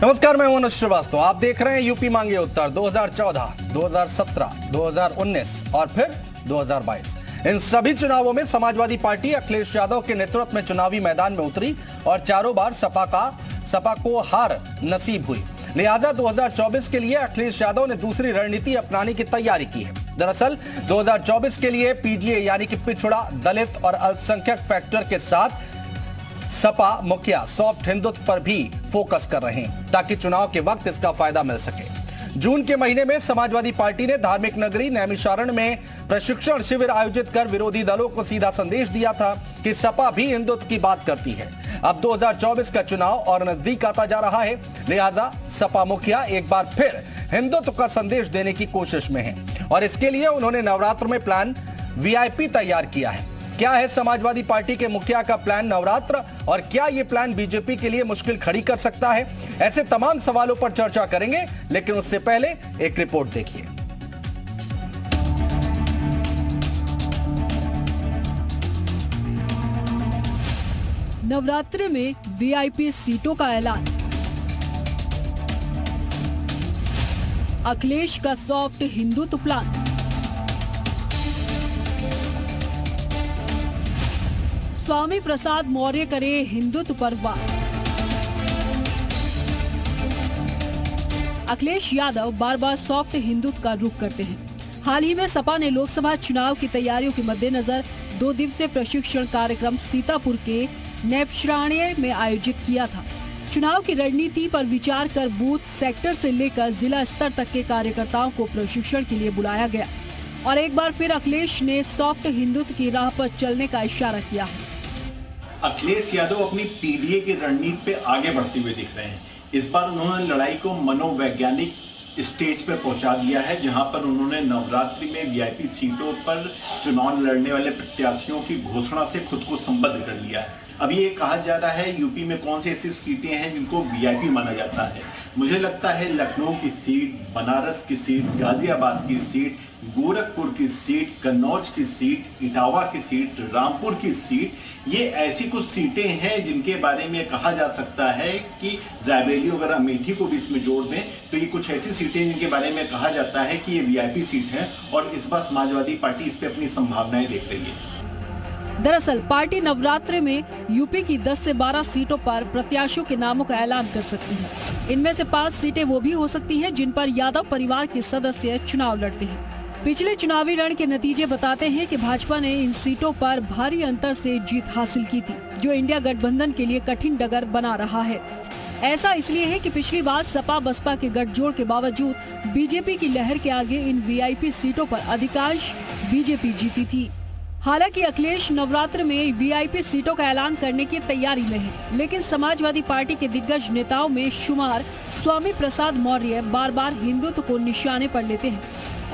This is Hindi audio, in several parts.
नमस्कार, मैं मनोज श्रीवास्तव। आप देख रहे हैं यूपी मांगे उत्तर 2014, 2017, 2019 और फिर 2022। इन सभी चुनावों में समाजवादी पार्टी अखिलेश यादव के नेतृत्व में चुनावी मैदान में उतरी और चारों बार सपा को हार नसीब हुई। लिहाजा 2024 के लिए अखिलेश यादव ने दूसरी रणनीति अपनाने की तैयारी की है। दरअसल 2024 के लिए पीडीए यानी कि पिछड़ा, दलित और अल्पसंख्यक फैक्टर के साथ सपा मुखिया सॉफ्ट हिंदुत्व पर भी फोकस कर रहे हैं ताकि चुनाव के वक्त इसका फायदा मिल सके। जून के महीने में समाजवादी पार्टी ने धार्मिक नगरी नैमिषारण्य में प्रशिक्षण शिविर आयोजित कर विरोधी दलों को सीधा संदेश दिया था कि सपा भी हिंदुत्व की बात करती है। अब 2024 का चुनाव और नजदीक आता जा रहा है, लिहाजा सपा मुखिया एक बार फिर हिंदुत्व का संदेश देने की कोशिश में है और इसके लिए उन्होंने नवरात्र में प्लान वीआईपी तैयार किया है। क्या है समाजवादी पार्टी के मुखिया का प्लान नवरात्र और क्या यह प्लान बीजेपी के लिए मुश्किल खड़ी कर सकता है? ऐसे तमाम सवालों पर चर्चा करेंगे, लेकिन उससे पहले एक रिपोर्ट देखिए। नवरात्रि में वीआईपी सीटों का ऐलान, अखिलेश का सॉफ्ट हिंदुत्व प्लान, स्वामी प्रसाद मौर्य करे हिंदुत्व पर वार, अखिलेश यादव बार बार सॉफ्ट हिंदुत्व का रुख करते हैं। हाल ही में सपा ने लोकसभा चुनाव की तैयारियों के मद्देनजर 2 दिवसीय प्रशिक्षण कार्यक्रम सीतापुर के नैमिषारण्य में आयोजित किया था। चुनाव की रणनीति पर विचार कर बूथ सेक्टर से लेकर जिला स्तर तक के कार्यकर्ताओं को प्रशिक्षण के लिए बुलाया गया और एक बार फिर अखिलेश ने सॉफ्ट हिंदुत्व की राह पर चलने का इशारा किया है। अखिलेश यादव अपनी पीडीए की रणनीति पे आगे बढ़ते हुए दिख रहे हैं। इस बार उन्होंने लड़ाई को मनोवैज्ञानिक स्टेज पे पहुंचा दिया है, जहां पर उन्होंने नवरात्रि में वीआईपी सीटों पर चुनाव लड़ने वाले प्रत्याशियों की घोषणा से खुद को संबद्ध कर लिया है। अभी ये कहा जा रहा है यूपी में कौन सी ऐसी सीटें हैं जिनको वीआईपी माना जाता है। मुझे लगता है लखनऊ की सीट, बनारस की सीट, गाजियाबाद की सीट, गोरखपुर की सीट, कन्नौज की सीट, इटावा की सीट, रामपुर की सीट, ये ऐसी कुछ सीटें हैं जिनके बारे में कहा जा सकता है कि रायबरेली वगैरह अमेठी को भी इसमें जोड़ दें तो ये कुछ ऐसी सीटें जिनके बारे में कहा जाता है कि ये वीआईपी सीट है और इस बार समाजवादी पार्टी इस पर अपनी संभावनाएं देख रही है। दरअसल पार्टी नवरात्रि में यूपी की 10 से 12 सीटों पर प्रत्याशियों के नामों का ऐलान कर सकती है। इनमें से 5 सीटें वो भी हो सकती हैं जिन पर यादव परिवार के सदस्य चुनाव लड़ते हैं। पिछले चुनावी रण के नतीजे बताते हैं कि भाजपा ने इन सीटों पर भारी अंतर से जीत हासिल की थी, जो इंडिया गठबंधन के लिए कठिन डगर बना रहा है। ऐसा इसलिए है कि पिछली बार सपा बसपा के गठजोड़ के बावजूद बीजेपी की लहर के आगे इन वीआईपी सीटों पर अधिकांश बीजेपी जीती थी। हालांकि अखिलेश नवरात्र में वीआईपी सीटों का ऐलान करने की तैयारी में है, लेकिन समाजवादी पार्टी के दिग्गज नेताओं में शुमार स्वामी प्रसाद मौर्य बार बार हिंदुत्व को निशाने पर लेते हैं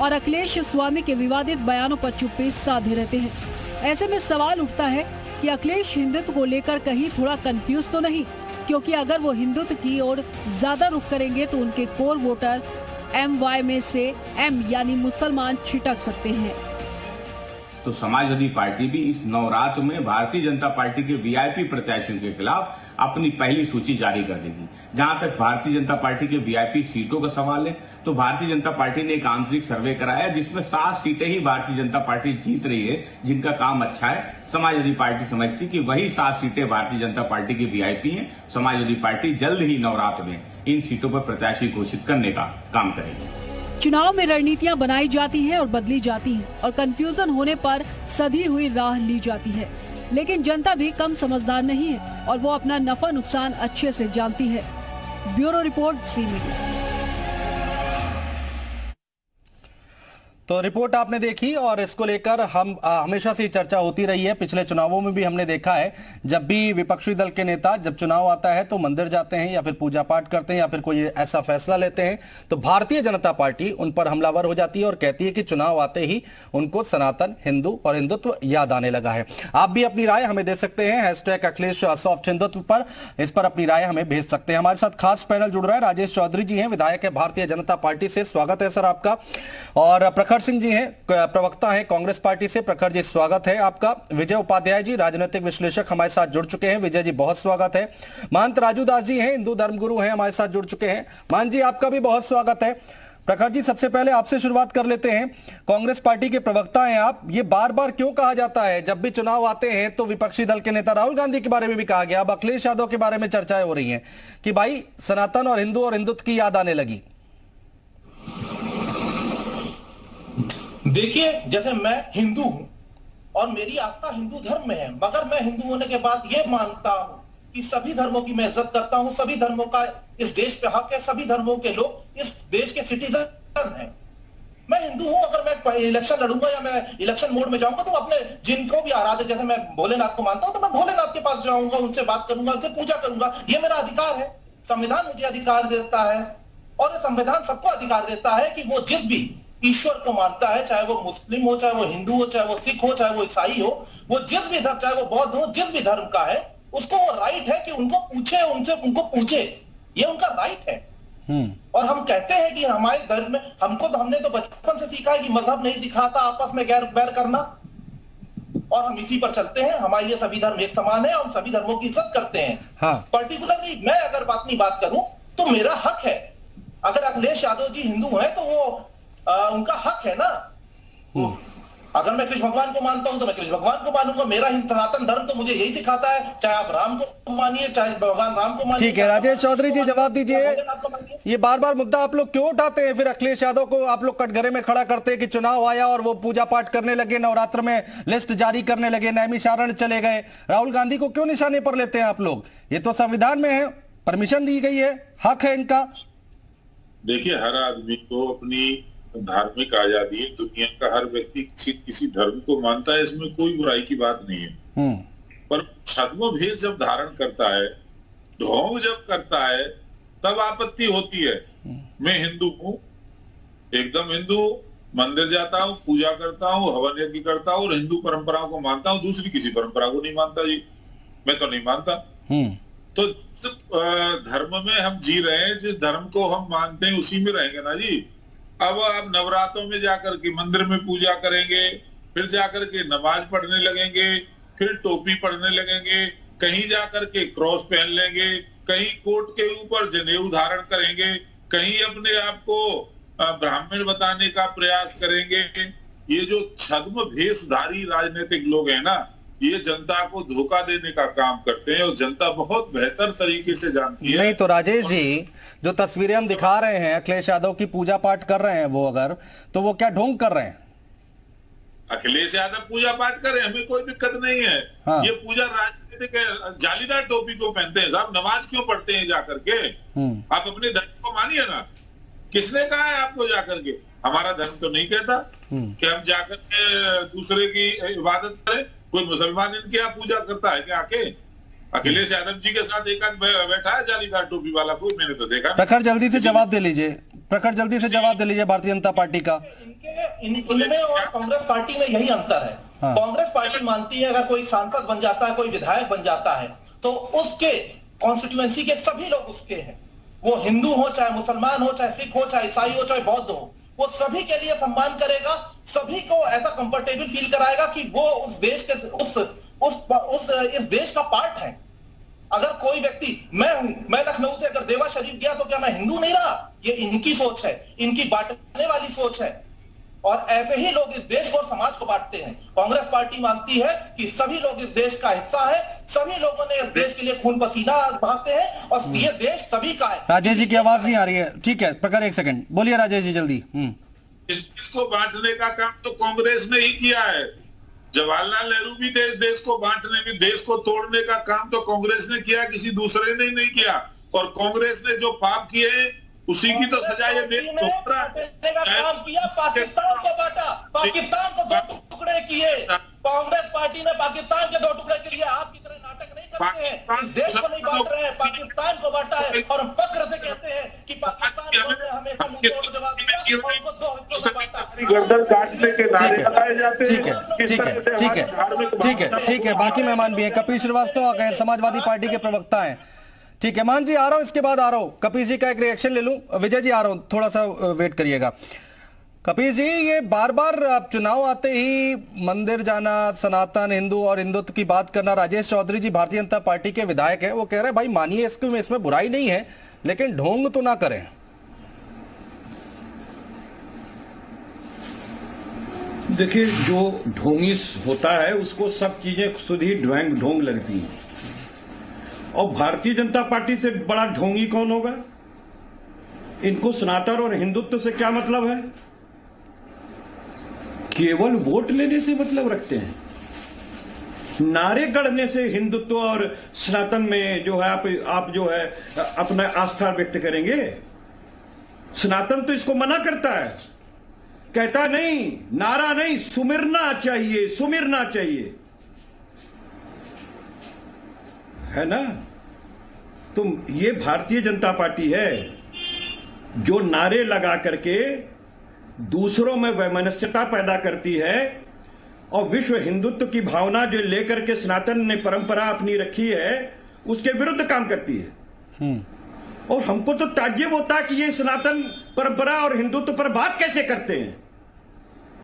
और अखिलेश स्वामी के विवादित बयानों पर चुप्पी साधे रहते हैं। ऐसे में सवाल उठता है कि अखिलेश हिंदुत्व को लेकर कहीं थोड़ा कंफ्यूज तो नहीं, क्योंकि अगर वो हिंदुत्व की ओर ज्यादा रुख करेंगे तो उनके कोर वोटर MY में से M यानी मुसलमान छिटक सकते हैं। तो समाजवादी पार्टी भी इस नवरात्र में भारतीय जनता पार्टी के वीआईपी प्रत्याशियों के खिलाफ अपनी पहली सूची जारी कर देगी। जहां तक भारतीय जनता पार्टी के वीआईपी सीटों का सवाल है तो भारतीय जनता पार्टी ने एक आंतरिक सर्वे कराया जिसमें 7 सीटें ही भारतीय जनता पार्टी जीत रही है, जिनका काम अच्छा है। समाजवादी पार्टी समझती कि वही 7 सीटें भारतीय जनता पार्टी की वीआईपी हैं। समाजवादी पार्टी जल्द ही नवरात्र में इन सीटों पर प्रत्याशी घोषित करने का काम करेगी। चुनाव में रणनीतियां बनाई जाती हैं और बदली जाती हैं और कंफ्यूजन होने पर सधी हुई राह ली जाती है, लेकिन जनता भी कम समझदार नहीं है और वो अपना नफा नुकसान अच्छे से जानती है। Bureau report, C media. तो रिपोर्ट आपने देखी और इसको लेकर हम हमेशा से चर्चा होती रही है। पिछले चुनावों में भी हमने देखा है, जब भी विपक्षी दल के नेता जब चुनाव आता है तो मंदिर जाते हैं या फिर पूजा पाठ करते हैं या फिर कोई ऐसा फैसला लेते हैं तो भारतीय जनता पार्टी उन पर हमलावर हो जाती है और कहती है कि चुनाव आते ही उनको सनातन हिंदू और हिंदुत्व याद आने लगा है। आप भी अपनी राय हमें दे सकते हैं #अखिलेश सॉफ्ट हिंदुत्व पर, इस पर अपनी राय हमें भेज सकते हैं। हमारे साथ खास पैनल जुड़ रहा है, राजेश चौधरी जी हैं, विधायक है भारतीय जनता पार्टी से। स्वागत है सर आपका। और प्रखर सिंह जी हैं, प्रवक्ता हैं कांग्रेस पार्टी से। प्रखर जी, स्वागत है आपका। विजय उपाध्याय जी, राजनीतिक विश्लेषक, हमारे साथ जुड़ चुके हैं। विजय जी, बहुत स्वागत है। महंत राजू दास जी हैं, हिंदू धर्मगुरु हैं, हमारे साथ जुड़ चुके हैं। महंत जी, आपका भी बहुत स्वागत है। प्रखर जी, सबसे पहले आपसे शुरुआत कर लेते हैं। कांग्रेस पार्टी के प्रवक्ता हैं आप, ये बार बार क्यों कहा जाता है जब भी चुनाव आते हैं तो विपक्षी दल के नेता राहुल गांधी के बारे में भी कहा गया, अब अखिलेश यादव के बारे में चर्चाएं हो रही हैं कि भाई सनातन और हिंदुत्व की याद आने लगी? देखिए, जैसे मैं हिंदू हूं और मेरी आस्था हिंदू धर्म में है, मगर मैं हिंदू होने के बाद यह मानता हूं कि सभी धर्मों की मैं इज्जत करता हूं, सभी धर्मों का इस देश पे हक है, सभी धर्मों के लोग इस देश के सिटीजन हैं। मैं हिंदू हूं, अगर मैं इलेक्शन लड़ूंगा या मैं इलेक्शन मोड में जाऊंगा तो अपने जिनको भी आराध्य, जैसे मैं भोलेनाथ को मानता हूं तो मैं भोलेनाथ के पास जाऊंगा, उनसे बात करूंगा, उनसे पूजा करूंगा। ये मेरा अधिकार है, संविधान मुझे अधिकार देता है और संविधान सबको अधिकार देता है कि वो जिस भी ईश्वर को मानता है, चाहे वो मुस्लिम हो, चाहे वो हिंदू हो, चाहे वो सिख हो, चाहे वो ईसाई हो, वो जिस भी धर्म, चाहे वो बौद्ध हो, जिस भी धर्म का है, उसको वो राइट है कि उनको पूछे, उनको पूछे, ये उनका राइट है। और हम कहते हैं कि हमारे धर्म में हमने तो बचपन से सीखा है कि मजहब नहीं सिखाता आपस में बैर करना, और हम इसी पर चलते हैं। हमारे लिए सभी धर्म एक समान है, हम सभी धर्मों की इज्जत करते हैं। हाँ। पर्टिकुलरली मैं अगर अपनी बात करूं तो मेरा हक है, अगर अखिलेश यादव जी हिंदू हैं तो वो उनका हक है ना। अगर मैं कृष्ण भगवान को मानता हूं तो मैं कृष्ण भगवान को मानूंगा। मेरा सनातन धर्म तो मुझे यही सिखाता है, चाहे आप राम को मानिए, चाहे भगवान राम को मानिए। ठीक है, राजेश चौधरी जी जवाब दीजिए। ये बार बार मुद्दा आप लोग क्यों उठाते हैं? फिर अखिलेश यादव को आप लोग कटघरे में खड़ा करते हैं कि चुनाव आया और वो पूजा पाठ करने लगे, नवरात्र में लिस्ट जारी करने लगे, नैमिषारण्य चले गए। राहुल गांधी को क्यों निशाने पर लेते हैं आप लोग? ये तो संविधान में है, परमिशन दी गई है, हक है इनका। देखिए, हर आदमी को अपनी धार्मिक आजादी है, दुनिया का हर व्यक्ति किसी धर्म को मानता है, इसमें कोई बुराई की बात नहीं है। पर छद्म भेष जब धारण करता है, ढोंग जब करता है, तब आपत्ति होती है। मैं हिंदू हूँ, एकदम हिंदू, मंदिर जाता हूँ, पूजा करता हूँ, हवन यज्ञ करता हूँ और हिंदू परंपराओं को मानता हूँ, दूसरी किसी परंपरा को नहीं मानता। जी, मैं तो नहीं मानता। तो जिस धर्म में हम जी रहे हैं, जिस धर्म को हम मानते हैं, उसी में रहेंगे ना जी। अब आप नवरात्रों में जाकर के मंदिर में पूजा करेंगे, फिर जाकर के नमाज पढ़ने लगेंगे, फिर टोपी पढ़ने लगेंगे, कहीं जाकर के क्रॉस पहन लेंगे, कहीं कोट के ऊपर जनेऊ धारण करेंगे, कहीं अपने आप को ब्राह्मण बताने का प्रयास करेंगे। ये जो छद्म भेषधारी राजनीतिक लोग हैं ना, ये जनता को धोखा देने का काम करते हैं और जनता बहुत बेहतर तरीके से जानती है। नहीं तो राजेश जी, जो तस्वीरें हम दिखा रहे हैं अखिलेश यादव की पूजा पाठ कर रहे हैं वो, अगर तो वो क्या ढोंग कर रहे हैं? अखिलेश यादव पूजा पाठ कर रहे हैं, हमें कोई दिक्कत नहीं है। हाँ। ये पूजा राजनीतिक है, जालीदार टोपी को पहनते हैं साहब, नमाज क्यों पढ़ते हैं जाकर के? आप अपने धर्म को मानिए ना। किसने कहा है आपको जाकर के? हमारा धर्म तो नहीं कहता कि हम जाकर के दूसरे की इबादत करें। कोई मुसलमान इनके यहाँ पूजा करता है क्या आके? अखिलेश यादव जी के साथ एक बैठा है जालीदार टोपी वाला, कोई मैंने तो देखा। प्रखर जल्दी से जवाब दे लीजिए, प्रखर जल्दी से जवाब दे लीजिए भारतीय जनता पार्टी का। इनमें और कांग्रेस पार्टी में यही अंतर है। हाँ। कांग्रेस पार्टी मानती है अगर कोई सांसद बन जाता है, कोई विधायक बन जाता है, तो उसके कॉन्स्टिट्यूएंसी के सभी लोग उसके हैं। वो हिंदू हो, चाहे मुसलमान हो, चाहे सिख हो, चाहे ईसाई हो, चाहे बौद्ध हो, वो सभी के लिए सम्मान करेगा, सभी को ऐसा कंफर्टेबल फील कराएगा कि वो उस देश के इस देश का पार्ट है। अगर कोई व्यक्ति, मैं लखनऊ से अगर देवा शरीफ गया तो क्या मैं हिंदू नहीं रहा? ये इनकी सोच है, इनकी बांटने वाली सोच है, और ऐसे ही लोग इस देश को और समाज को बांटते हैं। कांग्रेस पार्टी मानती है कि सभी लोग इस देश का हिस्सा है, सभी लोगों ने इस देश के लिए खून पसीना बहाते हैं और ये देश सभी का है। राजेश जी की आवाज नहीं आ रही है। ठीक है प्रखर, एक सेकंड बोलिए राजेश जी जल्दी। इसको बांटने का काम तो कांग्रेस ने ही किया है। जवाहरलाल नेहरू भी देश को बांटने में, देश को तोड़ने का काम तो कांग्रेस ने किया, किसी दूसरे ने नहीं किया। और कांग्रेस ने जो पाप किए उसी की तो सजा ये काम किया। पाकिस्तान को बांटा, पाकिस्तान को दो टुकड़े किए। कांग्रेस पार्टी ने पाकिस्तान के दो टुकड़े के लिए आपकी तरह नाटक नहीं करते हैं। इस देश को नहीं बांट रहे हैं, पाकिस्तान को बांटा है और हम फख्र से कहते हैं कि पाकिस्तान को हमेशा मुंहतोड़ जवाब दिया और उनको दो हिस्सों में बांटा। गर्दन काटने के नारे लगाए जाते हैं। ठीक है, ठीक है, ठीक है, ठीक है, ठीक है। बाकी मेहमान भी है। कपिल श्रीवास्तव आ गए, समाजवादी पार्टी के प्रवक्ता है। ठीक है मान जी, आ रहा हूं, इसके बाद आ रहा हूं। कपिल जी का एक रिएक्शन ले लूं। विजय जी आ रहा हूं, थोड़ा सा वेट करिएगा। कपिल जी, ये बार बार चुनाव आते ही मंदिर जाना, सनातन हिंदू और हिंदुत्व की बात करना। राजेश चौधरी जी भारतीय जनता पार्टी के विधायक हैं, वो कह रहे हैं भाई मानिए इसमें बुराई नहीं है, लेकिन ढोंग तो ना करें। देखिए, जो ढोंगी होता है उसको सब चीजें खुद ही ढोंग लगती हैं, और भारतीय जनता पार्टी से बड़ा ढोंगी कौन होगा? इनको सनातन और हिंदुत्व से क्या मतलब है? केवल वोट लेने से मतलब रखते हैं, नारे गढ़ने से हिंदुत्व और सनातन में जो है आप जो है अपना आस्था व्यक्त करेंगे। सनातन तो इसको मना करता है, कहता नहीं, नारा नहीं, सुमिरना चाहिए, सुमिरना चाहिए, है ना? तो ये भारतीय जनता पार्टी है जो नारे लगा करके दूसरों में वैमनस्यता पैदा करती है, और विश्व हिंदुत्व की भावना जो लेकर के सनातन ने परंपरा अपनी रखी है उसके विरुद्ध काम करती है। और हमको तो ताज्जुब होता है कि ये सनातन परंपरा और हिंदुत्व पर बात कैसे करते हैं।